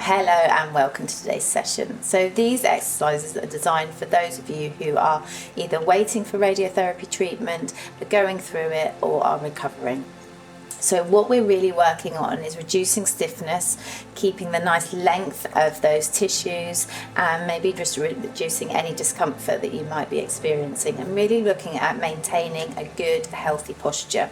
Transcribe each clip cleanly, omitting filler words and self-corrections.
Hello and welcome to today's session. So these exercises are designed for those of you who are either waiting for radiotherapy treatment, are going through it, or are recovering. So what we're really working on is reducing stiffness, keeping the nice length of those tissues, and maybe just reducing any discomfort that you might be experiencing, and really looking at maintaining a good, healthy posture.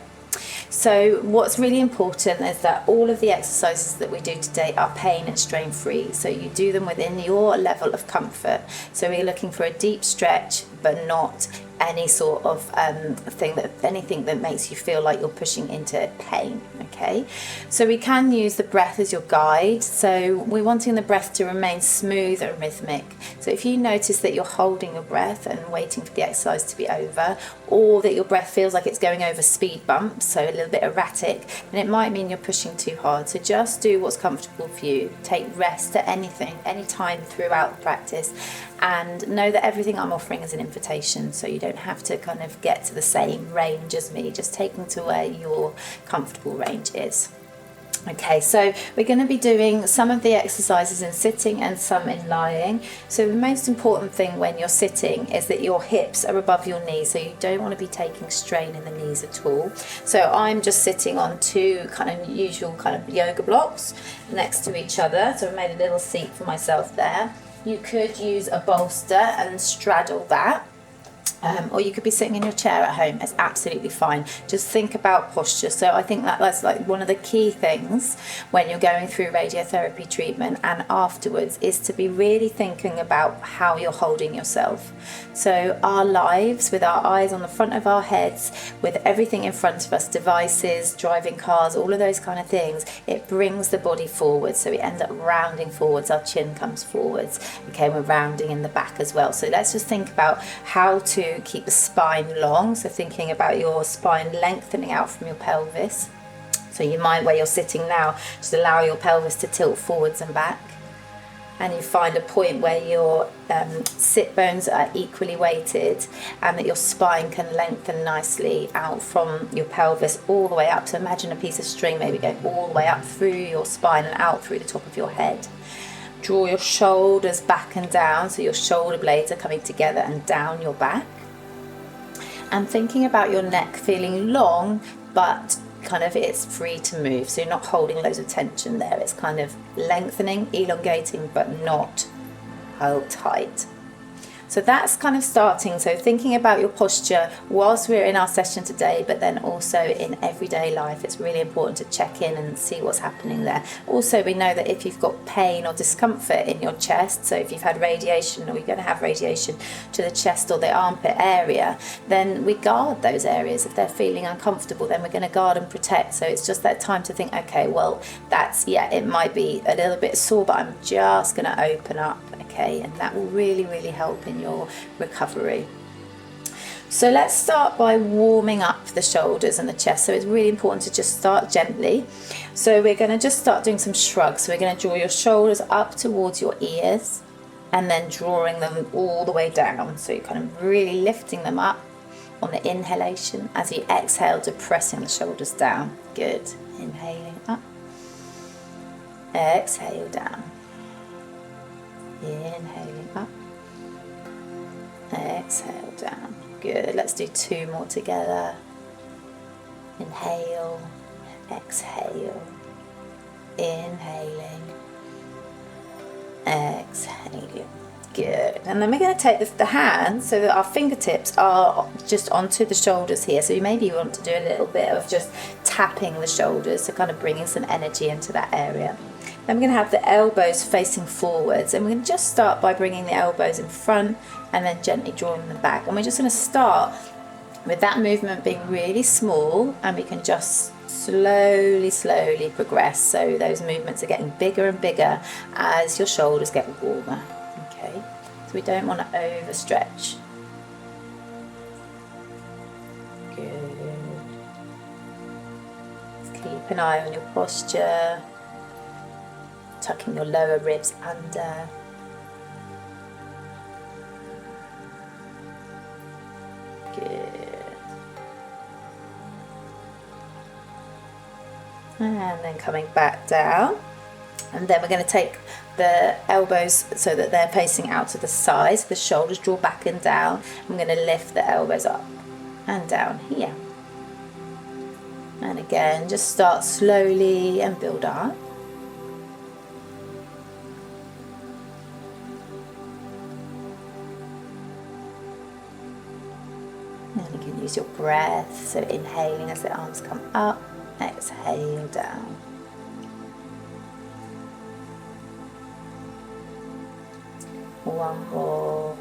So what's really important is that all of the exercises that we do today are pain and strain free. So you do them within your level of comfort. So we're looking for a deep stretch, but not any sort of anything that makes you feel like you're pushing into pain. Okay, so we can use the breath as your guide. So we're wanting the breath to remain smooth and rhythmic. So if you notice that you're holding your breath and waiting for the exercise to be over, or that your breath feels like it's going over speed bumps, so a little bit erratic, then it might mean you're pushing too hard. So just do what's comfortable for you. Take rest at any time throughout the practice, and know that everything I'm offering is an invitation, so you don't have to kind of get to the same range as me, just taking to where your comfortable range is. Okay, so we're going to be doing some of the exercises in sitting and some in lying. So the most important thing when you're sitting is that your hips are above your knees, so you don't want to be taking strain in the knees at all. So I'm just sitting on two kind of usual kind of yoga blocks next to each other, so I've made a little seat for myself there. You could use a bolster and straddle that. Or you could be sitting in your chair at home. It's absolutely fine. Just think about posture. So I think that's like one of the key things when you're going through radiotherapy treatment and afterwards, is to be really thinking about how you're holding yourself. So our lives, with our eyes on the front of our heads, with everything in front of us, devices, driving cars, all of those kind of things, it brings the body forward. So we end up rounding forwards, our chin comes forwards. Okay, we're rounding in the back as well. So let's just think about how to keep the spine long. So thinking about your spine lengthening out from your pelvis. So you might, where you're sitting now, just allow your pelvis to tilt forwards and back. And you find a point where your sit bones are equally weighted, and that your spine can lengthen nicely out from your pelvis all the way up. So imagine a piece of string maybe going all the way up through your spine and out through the top of your head. Draw your shoulders back and down, so your shoulder blades are coming together and down your back. And thinking about your neck feeling long, but kind of it's free to move. So you're not holding loads of tension there. It's kind of lengthening, elongating, but not held tight. So that's kind of starting. So thinking about your posture whilst we're in our session today, but then also in everyday life, it's really important to check in and see what's happening there. Also, we know that if you've got pain or discomfort in your chest, so if you've had radiation or you're going to have radiation to the chest or the armpit area, then we guard those areas. If they're feeling uncomfortable, then we're going to guard and protect. So it's just that time to think, okay, well, it might be a little bit sore, but I'm just going to open up. Okay, and that will really, really help in your recovery. So let's start by warming up the shoulders and the chest. So it's really important to just start gently. So we're going to just start doing some shrugs. So we're going to draw your shoulders up towards your ears and then drawing them all the way down. So you're kind of really lifting them up on the inhalation. As you exhale, depressing the shoulders down. Good. Inhaling up. Exhale down. Inhaling up, exhale down. Good. Let's do two more together. Inhale, exhale, inhaling, exhaling. Good. And then we're going to take the hands so that our fingertips are just onto the shoulders here. So maybe you want to do a little bit of just tapping the shoulders, so kind of bringing some energy into that area. Then we're going to have the elbows facing forwards, and we're going to just start by bringing the elbows in front and then gently drawing them back. And we're just going to start with that movement being really small, and we can just slowly progress. So those movements are getting bigger and bigger as your shoulders get warmer. Okay, so we don't want to overstretch. Good. Keep an eye on your posture. Tucking your lower ribs under. Good. And then coming back down. And then we're going to take the elbows so that they're facing out to the sides, the shoulders draw back and down. I'm going to lift the elbows up and down here. And again, just start slowly and build up. And you can use your breath, so inhaling as the arms come up, exhale down. One more.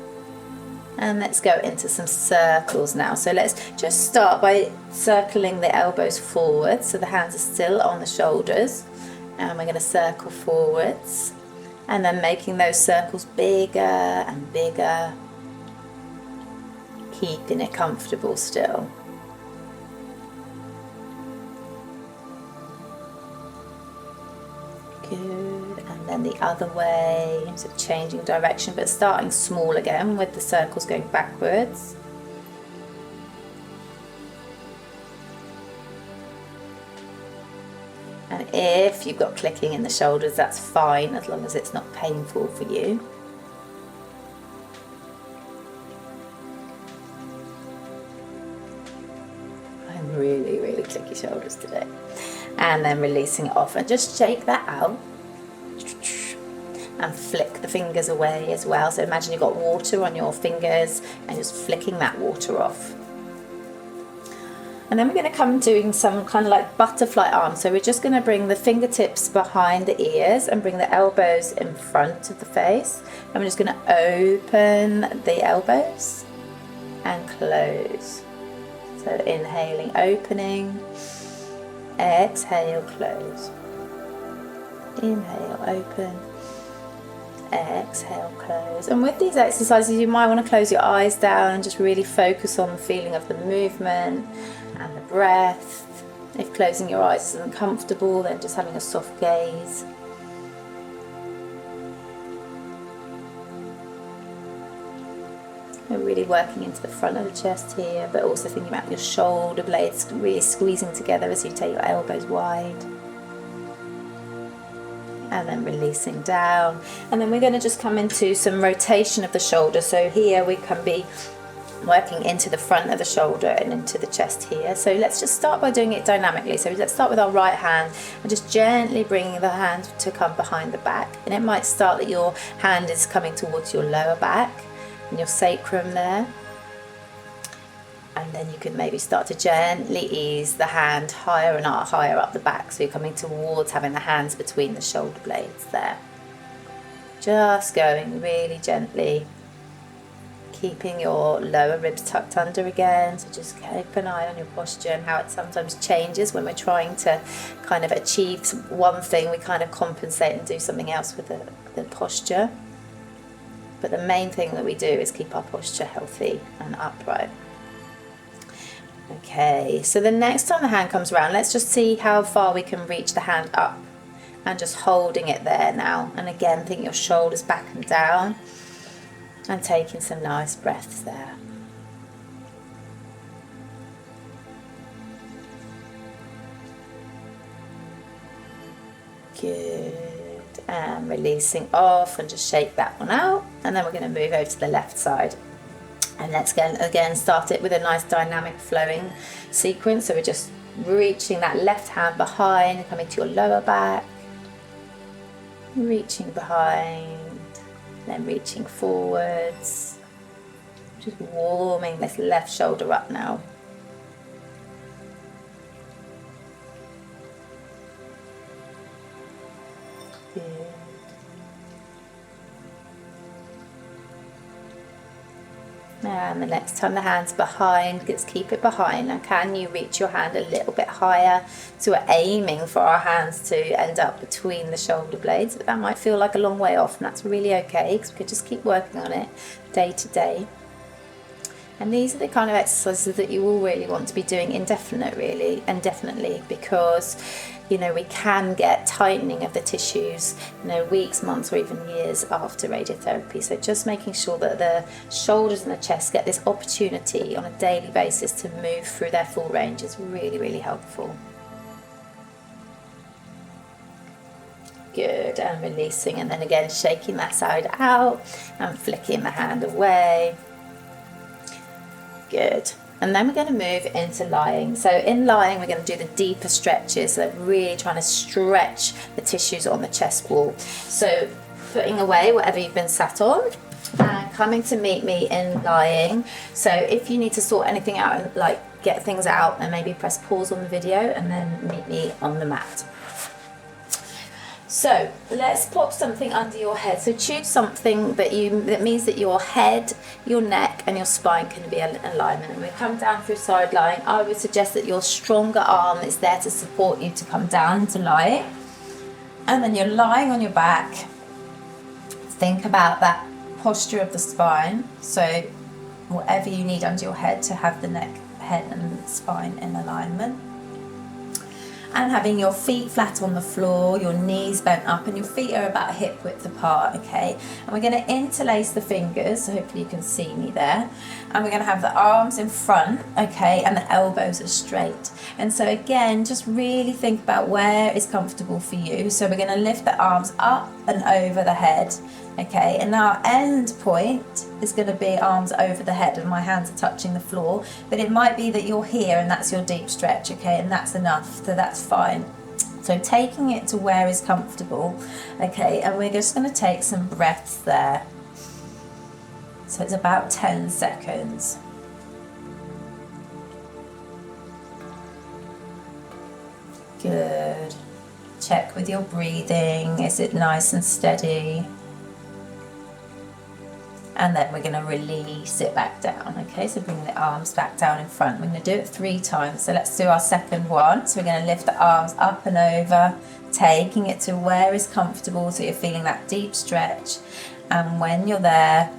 And let's go into some circles now. So let's just start by circling the elbows forward, so the hands are still on the shoulders. And we're going to circle forwards. And then making those circles bigger and bigger. Keeping it comfortable still. Good. And then the other way, so changing direction, but starting small again with the circles going backwards. And if you've got clicking in the shoulders, that's fine, as long as it's not painful for you. I'm really, really clicky shoulders today. And then releasing it off, and just shake that out and flick the fingers away as well. So imagine you've got water on your fingers and just flicking that water off. And then we're going to come doing some kind of like butterfly arms. So we're just going to bring the fingertips behind the ears and bring the elbows in front of the face. And we're just going to open the elbows and close. So inhaling, opening. Exhale, close. Inhale, open. Exhale, close. And with these exercises, you might want to close your eyes down and just really focus on the feeling of the movement and the breath. If closing your eyes isn't comfortable, then just having a soft gaze. We're really working into the front of the chest here, but also thinking about your shoulder blades really squeezing together as you take your elbows wide. And then releasing down. And then we're going to just come into some rotation of the shoulder. So here we can be working into the front of the shoulder and into the chest here. So let's just start by doing it dynamically. So let's start with our right hand and just gently bringing the hand to come behind the back. And it might start that your hand is coming towards your lower back and your sacrum there. And then you can maybe start to gently ease the hand higher and higher up the back. So you're coming towards having the hands between the shoulder blades there. Just going really gently. Keeping your lower ribs tucked under again. So just keep an eye on your posture and how it sometimes changes when we're trying to kind of achieve one thing. We kind of compensate and do something else with the posture. But the main thing that we do is keep our posture healthy and upright. Okay, so the next time the hand comes around, let's just see how far we can reach the hand up and just holding it there now. And again, think your shoulders back and down and taking some nice breaths there. Good. And releasing off and just shake that one out. And then we're going to move over to the left side. And let's again start it with a nice dynamic flowing sequence. So we're just reaching that left hand behind and coming to your lower back. Reaching behind, then reaching forwards. Just warming this left shoulder up now. Good. And the next time the hand's behind, let's keep it behind. Now can you reach your hand a little bit higher? So we're aiming for our hands to end up between the shoulder blades, but that might feel like a long way off, and that's really okay because we can just keep working on it day to day. And these are the kind of exercises that you will really want to be doing indefinitely, because we can get tightening of the tissues, weeks, months, or even years after radiotherapy. So just making sure that the shoulders and the chest get this opportunity on a daily basis to move through their full range is really, really helpful. Good, and releasing, and then again shaking that side out and flicking the hand away. Good. And then we're going to move into lying. So in lying, we're going to do the deeper stretches, so really trying to stretch the tissues on the chest wall. So putting away whatever you've been sat on and coming to meet me in lying. So if you need to sort anything out and like get things out, then maybe press pause on the video and then meet me on the mat. So let's pop something under your head. So choose something that means that your head, your neck and your spine can be in alignment. And we come down through side lying. I would suggest that your stronger arm is there to support you to come down into lying. And then you're lying on your back. Think about that posture of the spine. So whatever you need under your head to have the neck, head and spine in alignment. And having your feet flat on the floor, your knees bent up, and your feet are about hip width apart, okay? And we're going to interlace the fingers, so hopefully you can see me there. And we're going to have the arms in front, okay, and the elbows are straight. And so again, just really think about where is comfortable for you. So we're going to lift the arms up and over the head, okay? And our end point is going to be arms over the head, and my hands are touching the floor. But it might be that you're here and that's your deep stretch, okay? And that's enough, so that's fine. So taking it to where is comfortable, okay? And we're just going to take some breaths there. So it's about 10 seconds. Good. Check with your breathing. Is it nice and steady? And then we're going to release it back down, okay? So bring the arms back down in front. We're going to do it 3 times. So let's do our second one. So we're going to lift the arms up and over, taking it to where is comfortable, so you're feeling that deep stretch. And when you're there,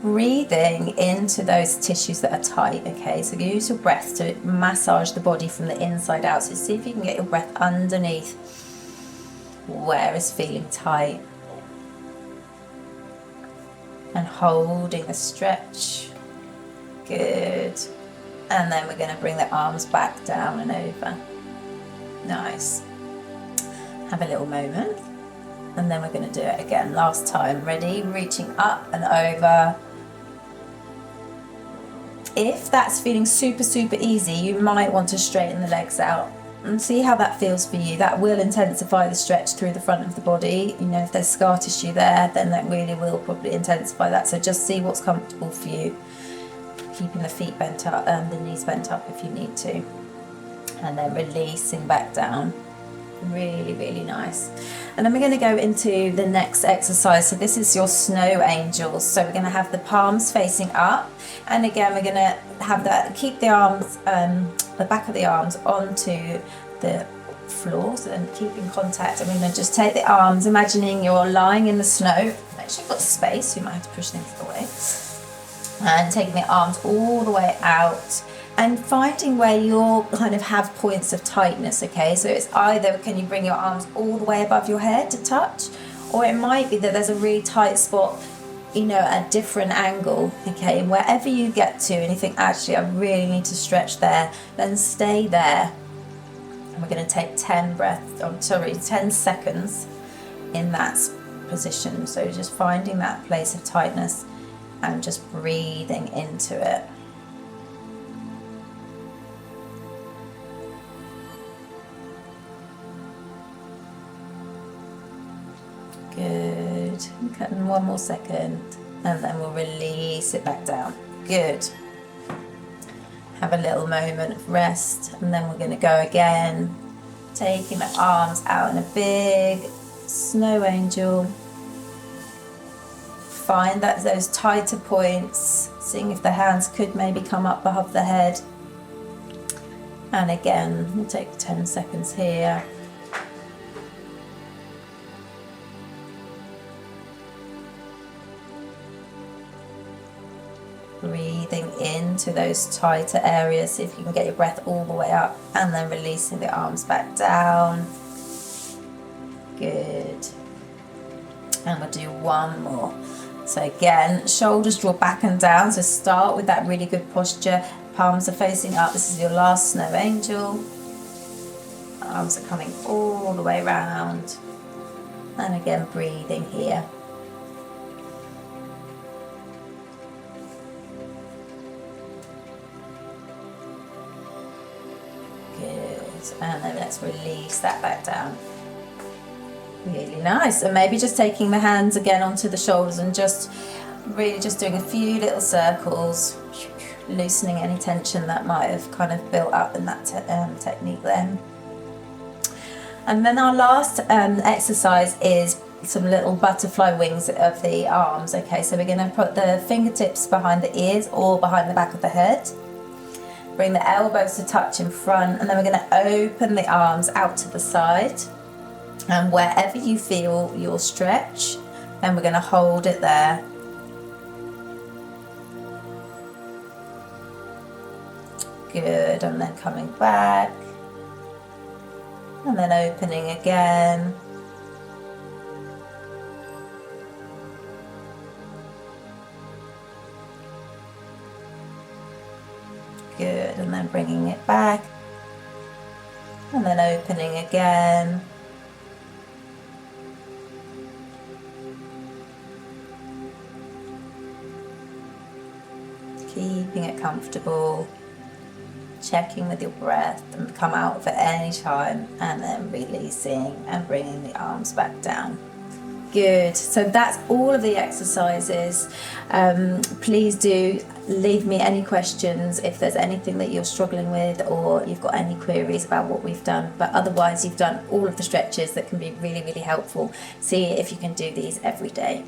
breathing into those tissues that are tight, okay? So use your breath to massage the body from the inside out. So see if you can get your breath underneath where is feeling tight. And holding the stretch. Good. And then we're going to bring the arms back down and over. Nice. Have a little moment. And then we're going to do it again. Last time. Ready? Reaching up and over. If that's feeling super, super easy, you might want to straighten the legs out. And see how that feels for you. That will intensify the stretch through the front of the body. You know, if there's scar tissue there, then that really will probably intensify that. So just see what's comfortable for you. Keeping the feet bent up and the knees bent up if you need to. And then releasing back down. Really, really nice. And then we're going to go into the next exercise. So this is your snow angels. So we're going to have the palms facing up. And again, we're going to have that, keep the arms, the back of the arms onto the floors and keep in contact. And we're going to just take the arms, imagining you're lying in the snow. Actually, you've got space, you might have to push things away. And taking the arms all the way out and finding where you kind of have points of tightness, okay? So it's either can you bring your arms all the way above your head to touch, or it might be that there's a really tight spot, you know, at a different angle, okay? And wherever you get to and you think, actually, I really need to stretch there, then stay there. And we're going to take 10 seconds in that position. So just finding that place of tightness and just breathing into it. Good. And 1 more second, and then we'll release it back down. Good. Have a little moment of rest, and then we're going to go again, taking the arms out in a big snow angel. Find that those tighter points, seeing if the hands could maybe come up above the head. And again, we'll take 10 seconds here. Breathing into those tighter areas, see if you can get your breath all the way up, and then releasing the arms back down. Good. And we'll do one more. So again, shoulders draw back and down. So start with that really good posture. Palms are facing up. This is your last snow angel. Arms are coming all the way around. And again, breathing here. Good. And then let's release that back down. Really nice. And maybe just taking the hands again onto the shoulders and just really just doing a few little circles, loosening any tension that might have kind of built up in that technique then. And then our last exercise is some little butterfly wings of the arms. Okay, so we're going to put the fingertips behind the ears or behind the back of the head. Bring the elbows to touch in front, and then we're going to open the arms out to the side. And wherever you feel your stretch, then we're going to hold it there. Good, and then coming back. And then opening again. Good, and then bringing it back. And then opening again. Keeping it comfortable. Checking with your breath and come out for any time, and then releasing and bringing the arms back down. Good. So that's all of the exercises. Please do leave me any questions if there's anything that you're struggling with or you've got any queries about what we've done. But otherwise, you've done all of the stretches that can be really, really helpful. See if you can do these every day.